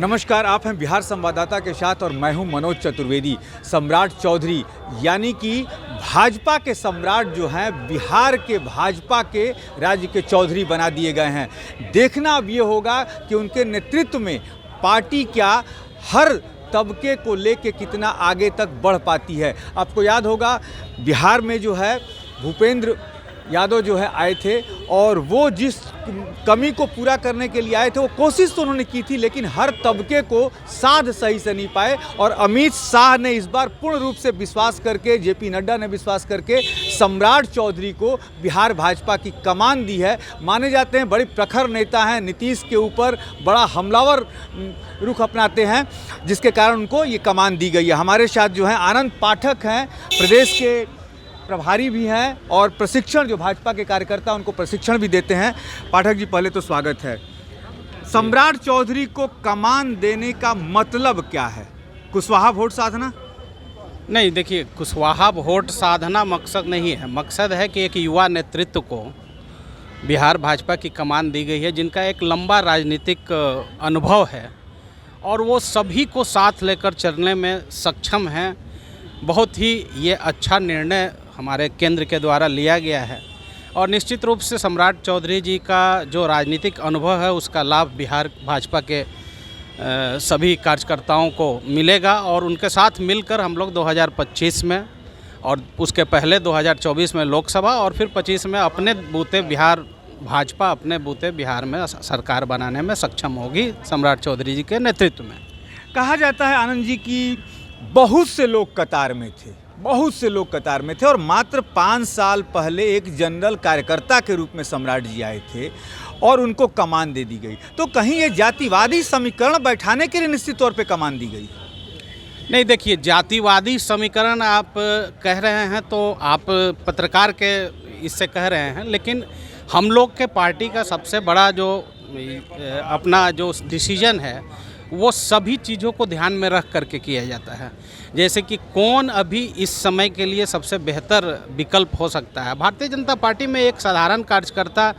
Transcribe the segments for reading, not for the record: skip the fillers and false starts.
नमस्कार, आप हैं बिहार संवाददाता के साथ और मैं हूं मनोज चतुर्वेदी। सम्राट चौधरी यानी कि भाजपा के सम्राट जो हैं, बिहार के भाजपा के राज्य के चौधरी बना दिए गए हैं। देखना अब ये होगा कि उनके नेतृत्व में पार्टी क्या हर तबके को लेके कितना आगे तक बढ़ पाती है। आपको याद होगा बिहार में जो है भूपेंद्र यादव जो है आए थे और वो जिस कमी को पूरा करने के लिए आए थे वो कोशिश तो उन्होंने की थी, लेकिन हर तबके को साध सही से नहीं पाए। और अमित शाह ने इस बार पूर्ण रूप से विश्वास करके, जेपी नड्डा ने विश्वास करके सम्राट चौधरी को बिहार भाजपा की कमान दी है। माने जाते हैं बड़े प्रखर नेता हैं, नीतीश के ऊपर बड़ा हमलावर रुख अपनाते हैं, जिसके कारण उनको ये कमान दी गई है। हमारे साथ जो हैं आनंद पाठक हैं, प्रदेश के प्रभारी भी हैं और प्रशिक्षण जो भाजपा के कार्यकर्ता उनको प्रशिक्षण भी देते हैं। पाठक जी, पहले तो स्वागत है। सम्राट चौधरी को कमान देने का मतलब क्या है? कुशवाहा वोट साधना? नहीं, देखिए, कुशवाहा वोट साधना मकसद नहीं है। मकसद है कि एक युवा नेतृत्व को बिहार भाजपा की कमान दी गई है, जिनका एक लंबा राजनीतिक अनुभव है और वो सभी को साथ लेकर चलने में सक्षम हैं। बहुत ही ये अच्छा निर्णय हमारे केंद्र के द्वारा लिया गया है और निश्चित रूप से सम्राट चौधरी जी का जो राजनीतिक अनुभव है उसका लाभ बिहार भाजपा के सभी कार्यकर्ताओं को मिलेगा। और उनके साथ मिलकर हम लोग 2025 में और उसके पहले 2024 में लोकसभा और फिर 25 में अपने बूते बिहार भाजपा अपने बूते बिहार में सरकार बनाने में सक्षम होगी सम्राट चौधरी जी के नेतृत्व में। कहा जाता है आनंद जी की बहुत से लोग कतार में थे, बहुत से लोग कतार में थे और मात्र 5 साल पहले एक जनरल कार्यकर्ता के रूप में सम्राट जी आए थे और उनको कमान दे दी गई। तो कहीं ये जातिवादी समीकरण बैठाने के लिए निश्चित तौर पे कमान दी गई? नहीं, देखिए, जातिवादी समीकरण आप कह रहे हैं तो आप पत्रकार के इससे कह रहे हैं, लेकिन हम लोग के पार्टी का सबसे बड़ा जो अपना जो डिसीजन है वो सभी चीज़ों को ध्यान में रख करके किया जाता है। जैसे कि कौन अभी इस समय के लिए सबसे बेहतर विकल्प हो सकता है। भारतीय जनता पार्टी में एक साधारण कार्यकर्ता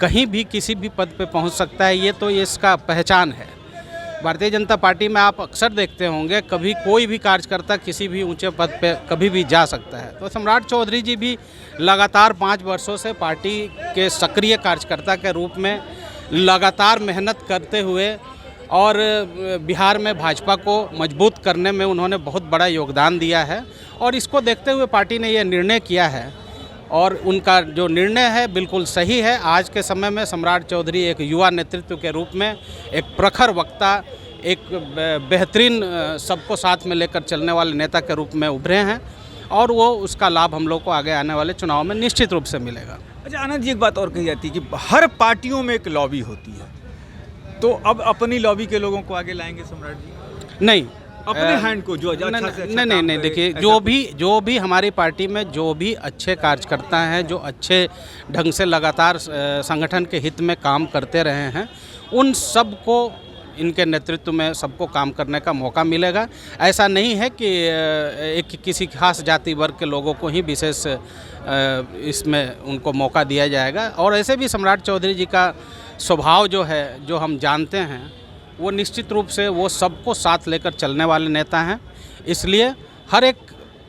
कहीं भी किसी भी पद पे पहुंच सकता है, ये तो इसका पहचान है। भारतीय जनता पार्टी में आप अक्सर देखते होंगे कभी कोई भी कार्यकर्ता किसी भी ऊंचे पद पे कभी भी जा सकता है। तो सम्राट चौधरी जी भी लगातार 5 वर्षों से पार्टी के सक्रिय कार्यकर्ता के रूप में लगातार मेहनत करते हुए और बिहार में भाजपा को मजबूत करने में उन्होंने बहुत बड़ा योगदान दिया है और इसको देखते हुए पार्टी ने यह निर्णय किया है और उनका जो निर्णय है बिल्कुल सही है। आज के समय में सम्राट चौधरी एक युवा नेतृत्व के रूप में, एक प्रखर वक्ता, एक बेहतरीन सबको साथ में लेकर चलने वाले नेता के रूप में उभरे हैं और वो उसका लाभ हम लोग को आगे आने वाले चुनाव में निश्चित रूप से मिलेगा। अच्छा आनंद जी, एक बात और कही जाती है कि हर पार्टियों में एक लॉबी होती है, तो अब अपनी लॉबी के लोगों को आगे लाएंगे सम्राट जी? नहीं, अपने हैंड को जो अच्छा से अच्छा नहीं, देखिए, जो भी हमारी पार्टी में जो भी अच्छे कार्यकर्ता हैं, जो अच्छे ढंग से लगातार संगठन के हित में काम करते रहे हैं, उन सब को इनके नेतृत्व में सबको काम करने का मौका मिलेगा। ऐसा नहीं है कि एक किसी खास जाति वर्ग के लोगों को ही विशेष इसमें उनको मौका दिया जाएगा। और ऐसे भी सम्राट चौधरी जी का स्वभाव जो है, जो हम जानते हैं, वो निश्चित रूप से वो सबको साथ लेकर चलने वाले नेता हैं। इसलिए हर एक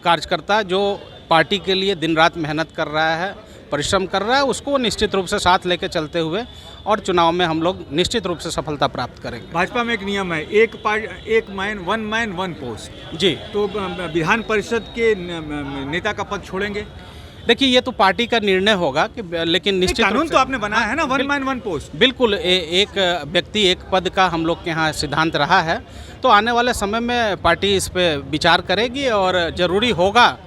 कार्यकर्ता जो पार्टी के लिए दिन रात मेहनत कर रहा है, परिश्रम कर रहा है, उसको निश्चित रूप से साथ लेकर चलते हुए और चुनाव में हम लोग निश्चित रूप से सफलता प्राप्त करेंगे। भाजपा में एक नियम है, वन मैन वन पोस्ट जी। तो विधान परिषद के नेता का पद छोड़ेंगे? देखिए, ये तो पार्टी का निर्णय होगा कि, लेकिन निश्चित कानून तो आपने बनाया है ना, वन मैन वन पोस्ट। बिल्कुल, एक व्यक्ति एक पद का हम लोग के यहाँ सिद्धांत रहा है। तो आने वाले समय में पार्टी इस पे विचार करेगी और ज़रूरी होगा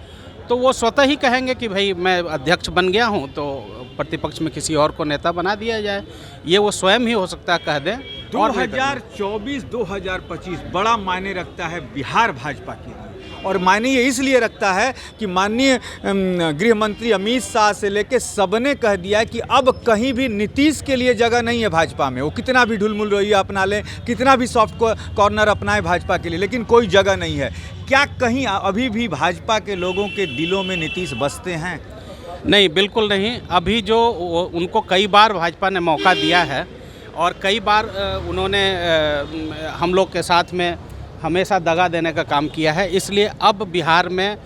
तो वो स्वतः ही कहेंगे कि भाई मैं अध्यक्ष बन गया हूँ तो प्रतिपक्ष में किसी और को नेता बना दिया जाए। ये वो स्वयं ही हो सकता है कह दें। 2024-2025 बड़ा मायने रखता है बिहार भाजपा के लिए, और मायने ये इसलिए रखता है कि माननीय गृह मंत्री अमित शाह से लेके सबने कह दिया कि अब कहीं भी नीतीश के लिए जगह नहीं है भाजपा में। वो कितना भी ढुलमुल रवैया अपना लें, कितना भी सॉफ्ट कॉर्नर अपनाए भाजपा के लिए, लेकिन कोई जगह नहीं है। क्या कहीं अभी भी भाजपा के लोगों के दिलों में नीतीश बसते हैं? नहीं, बिल्कुल नहीं। अभी जो उनको कई बार भाजपा ने मौका दिया है और कई बार उन्होंने हम लोग के साथ में हमेशा दगा देने का काम किया है। इसलिए अब बिहार में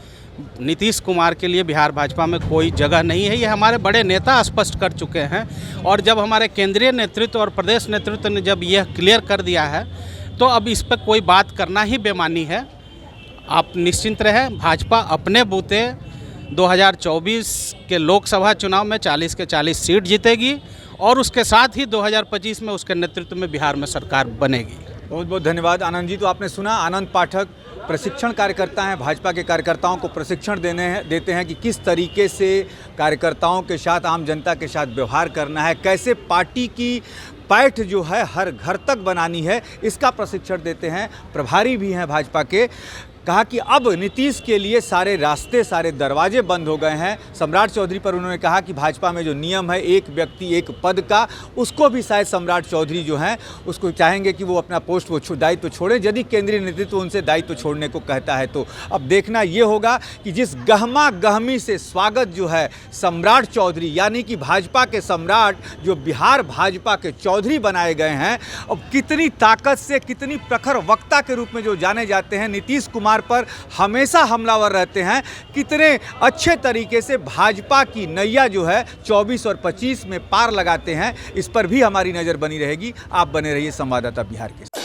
नीतीश कुमार के लिए बिहार भाजपा में कोई जगह नहीं है, ये हमारे बड़े नेता स्पष्ट कर चुके हैं। और जब हमारे केंद्रीय नेतृत्व और प्रदेश नेतृत्व ने जब यह क्लियर कर दिया है तो अब इस पर कोई बात करना ही बेमानी है। आप निश्चिंत रहें, भाजपा अपने बूते 2024 के लोकसभा चुनाव में 40 के 40 सीट जीतेगी और उसके साथ ही 2025 में उसके नेतृत्व में बिहार में सरकार बनेगी। बहुत बहुत धन्यवाद आनंद जी। तो आपने सुना, आनंद पाठक प्रशिक्षण कार्यकर्ता हैं, भाजपा के कार्यकर्ताओं को प्रशिक्षण देते हैं कि किस तरीके से कार्यकर्ताओं के साथ, आम जनता के साथ व्यवहार करना है, कैसे पार्टी की पैठ जो है हर घर तक बनानी है, इसका प्रशिक्षण देते हैं। प्रभारी भी हैं भाजपा के। कहा कि अब नीतीश के लिए सारे रास्ते, सारे दरवाजे बंद हो गए हैं। सम्राट चौधरी पर उन्होंने कहा कि भाजपा में जो नियम है एक व्यक्ति एक पद का, उसको भी शायद सम्राट चौधरी जो हैं उसको चाहेंगे कि वो अपना पोस्ट, वो दायित्व छोड़ें यदि केंद्रीय नेतृत्व उनसे दायित्व छोड़ने को कहता है। तो अब देखना ये होगा कि जिस गहमा गहमी से स्वागत जो है सम्राट चौधरी यानी कि भाजपा के सम्राट जो बिहार भाजपा के चौधरी बनाए गए हैं, अब कितनी ताकत से, कितनी प्रखर वक्ता के रूप में जो जाने जाते हैं, नीतीश कुमार पर हमेशा हमलावर रहते हैं, कितने अच्छे तरीके से भाजपा की नैया जो है 24 और 25 में पार लगाते हैं, इस पर भी हमारी नज़र बनी रहेगी। आप बने रहिए संवाददाता बिहार के साथ।